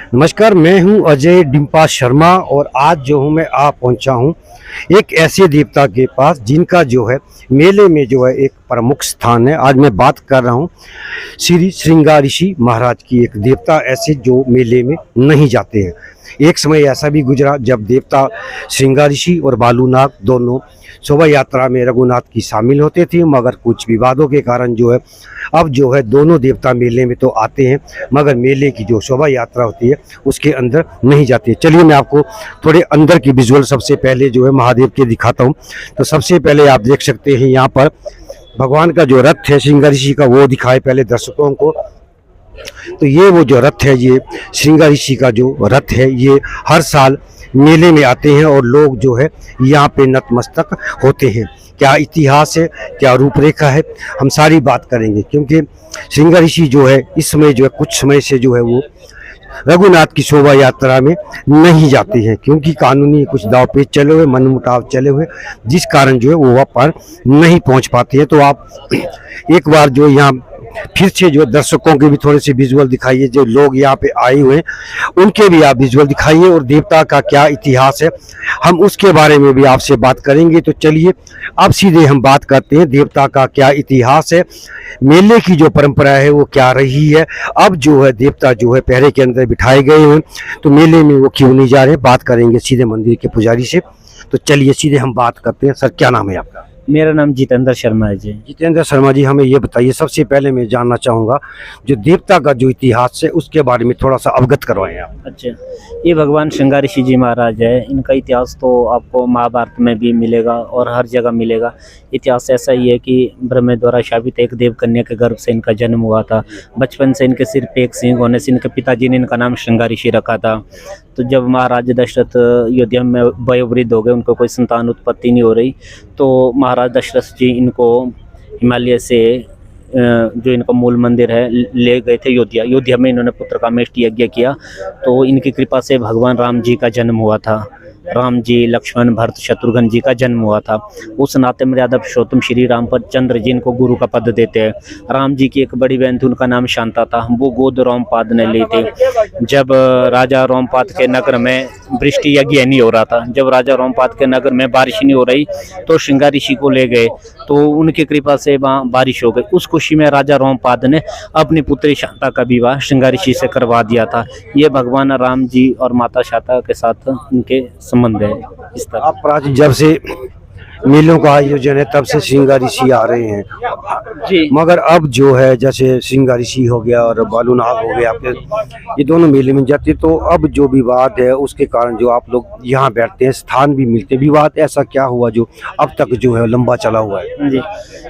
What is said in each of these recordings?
नमस्कार, मैं हूं अजय डिम्पा शर्मा और आज जो हूं मैं आ पहुंचा हूं एक ऐसे देवता के पास जिनका जो है मेले में जो है एक प्रमुख स्थान है। आज मैं बात कर रहा हूं श्री श्रृंगाऋषि महाराज की। एक देवता ऐसे जो मेले में नहीं जाते हैं। एक समय ऐसा भी गुजरा जब देवता श्रृंगाऋषि और बालूनाग दोनों शोभा यात्रा में रघुनाथ की शामिल होते थे, मगर कुछ विवादों के कारण जो है अब जो है दोनों देवता मेले में तो आते हैं मगर मेले की जो शोभा यात्रा होती है उसके अंदर नहीं जाते। चलिए मैं आपको थोड़े अंदर की विजुअल सबसे पहले जो है महादेव के दिखाता हूँ। तो सबसे पहले आप देख सकते हैं यहाँ पर भगवान का जो रथ है श्रृंगाऋषि का वो दिखाए पहले दर्शकों को। तो ये वो जो रथ है, ये श्रृंगाऋषि का जो रथ है, ये हर साल मेले में आते हैं और लोग जो है यहाँ पे नतमस्तक होते हैं। क्या इतिहास है, क्या रूपरेखा है, हम सारी बात करेंगे। क्योंकि श्रृंगाऋषि जो है इस समय जो है कुछ समय से जो है वो रघुनाथ की शोभा यात्रा में नहीं जाते हैं, क्योंकि कानूनी कुछ दाव पेच चले हुए, मनमुटाव चले हुए, जिस कारण जो है वो वहाँ पर नहीं पहुँच पाते हैं। तो आप एक बार जो यहाँ फिर से जो दर्शकों के भी थोड़े से विजुअल दिखाइए, जो लोग यहाँ पे आए हुए हैं उनके भी आप विजुअल दिखाइए और देवता का क्या इतिहास है हम उसके बारे में भी आपसे बात करेंगे। तो चलिए अब सीधे हम बात करते हैं देवता का क्या इतिहास है, मेले की जो परंपरा है वो क्या रही है। अब जो है देवता जो है पहरे के अंदर बिठाए गए हैं तो मेले में वो क्यों नहीं जा रहे, बात करेंगे सीधे मंदिर के पुजारी से। तो चलिए सीधे हम बात करते हैं। सर क्या नाम है आपका? मेरा नाम जितेंद्र शर्मा है जी। जितेंद्र शर्मा जी, हमें ये बताइए, सबसे पहले मैं जानना चाहूँगा जो देवता का जो इतिहास है उसके बारे में थोड़ा सा अवगत करवाएं आप। अच्छा, ये भगवान श्रृंगाऋषि जी महाराज है। इनका इतिहास तो आपको महाभारत में भी मिलेगा और हर जगह मिलेगा। इतिहास ऐसा ही है कि ब्रह्मा द्वारा शापित एक देव कन्या के गर्भ से इनका जन्म हुआ था। बचपन से इनके सिर पे एक सिंह होने से इनके पिताजी ने इनका नाम श्रृंगाऋषि रखा था। तो जब महाराज दशरथ अयोध्या में वयोवृद्ध हो गए, उनको कोई संतान उत्पत्ति नहीं हो रही, तो महाराज दशरथ जी इनको हिमालय से जो इनका मूल मंदिर है ले गए थे अयोध्या में। इन्होंने पुत्र कामेष्टि यज्ञ किया तो इनकी कृपा से भगवान राम जी का जन्म हुआ था। राम जी, लक्ष्मण, भरत, शत्रुघ्न जी का जन्म हुआ था। उस नाते मर्यादा पुरुषोत्तम श्री राम पर चंद्र जी इनको गुरु का पद देते हैं। राम जी की एक बड़ी बहन थी, उनका नाम शांता था। वो गोद रोमपाद ने ली थी। जब राजा रोमपाद के नगर में वृष्टि यज्ञ नहीं हो रहा था, जब राजा रोमपाद के नगर में बारिश नहीं हो रही तो श्रृंगाऋषि को ले गए, तो उनकी कृपा से वहाँ बारिश हो गई। उस खुशी में राजा रोमपाद ने अपनी पुत्री शांता का विवाह श्रृंगाऋषि से करवा दिया था। ये भगवान राम जी और माता शांता के साथ उनके संबंध है। इस तरह आप प्राचीन जब से मेलों का आयोजन है तब से श्रृंगाऋषि आ रहे हैं जी, मगर अब जो है जैसे श्रृंगाऋषि हो गया और बालूनाग हो गया, आपके ये दोनों मेले में जाते, तो अब जो विवाद है उसके कारण जो आप लोग यहाँ बैठते हैं, स्थान भी मिलते हैं, विवाद ऐसा क्या हुआ जो अब तक जो है लंबा चला हुआ है? जी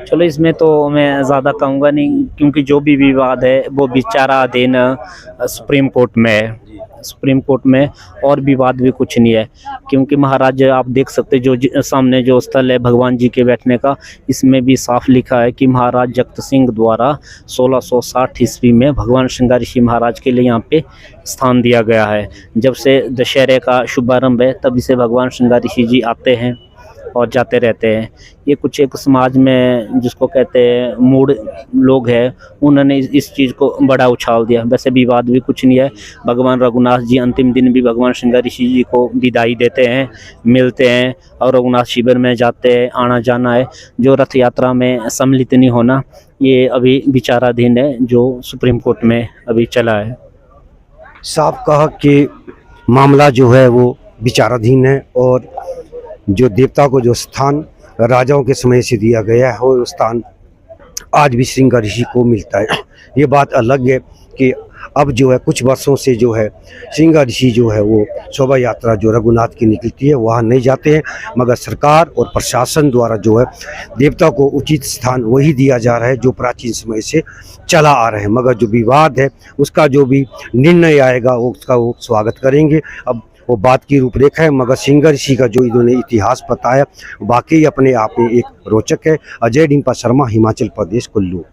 चलो, इसमें तो मैं ज़्यादा कहूँगा नहीं, क्योंकि जो भी विवाद है वो विचाराधीन सुप्रीम कोर्ट में है। सुप्रीम कोर्ट में और विवाद भी कुछ नहीं है, क्योंकि महाराज आप देख सकते जो सामने जो स्थल है भगवान जी के बैठने का, इसमें भी साफ लिखा है कि महाराज जगत सिंह द्वारा 1660 ईस्वी में भगवान श्रृंगाऋषि महाराज के लिए यहाँ पे स्थान दिया गया है। जब से दशहरे का शुभारंभ है तभी से भगवान श्रृंगाऋषि जी आते हैं और जाते रहते हैं। ये कुछ एक समाज में जिसको कहते हैं मूड लोग हैं, उन्होंने इस चीज़ को बड़ा उछाल दिया। वैसे विवाद भी कुछ नहीं है। भगवान रघुनाथ जी अंतिम दिन भी भगवान श्रृंगाऋषि जी को विदाई देते हैं, मिलते हैं और रघुनाथ शिविर में जाते हैं। आना जाना है, जो रथ यात्रा में सम्मिलित नहीं होना, ये अभी विचाराधीन है, जो सुप्रीम कोर्ट में अभी चला है। साफ कहा कि मामला जो है वो विचाराधीन है और जो देवता को जो स्थान राजाओं के समय से दिया गया है वो स्थान आज भी श्रृंगाऋषि को मिलता है। ये बात अलग है कि अब जो है कुछ वर्षों से जो है श्रृंगाऋषि जो है वो शोभा यात्रा जो रघुनाथ की निकलती है वहाँ नहीं जाते हैं, मगर सरकार और प्रशासन द्वारा जो है देवता को उचित स्थान वही दिया जा रहा है जो प्राचीन समय से चला आ रहा है। मगर जो विवाद है उसका जो भी निर्णय आएगा वो उसका वो स्वागत करेंगे। अब वो बात की रूपरेखा है, मगर श्रृंगाऋषि का जो इन्होंने इतिहास बताया वाकई अपने आप में एक रोचक है। अजय डिम्पा शर्मा, हिमाचल प्रदेश, कुल्लू।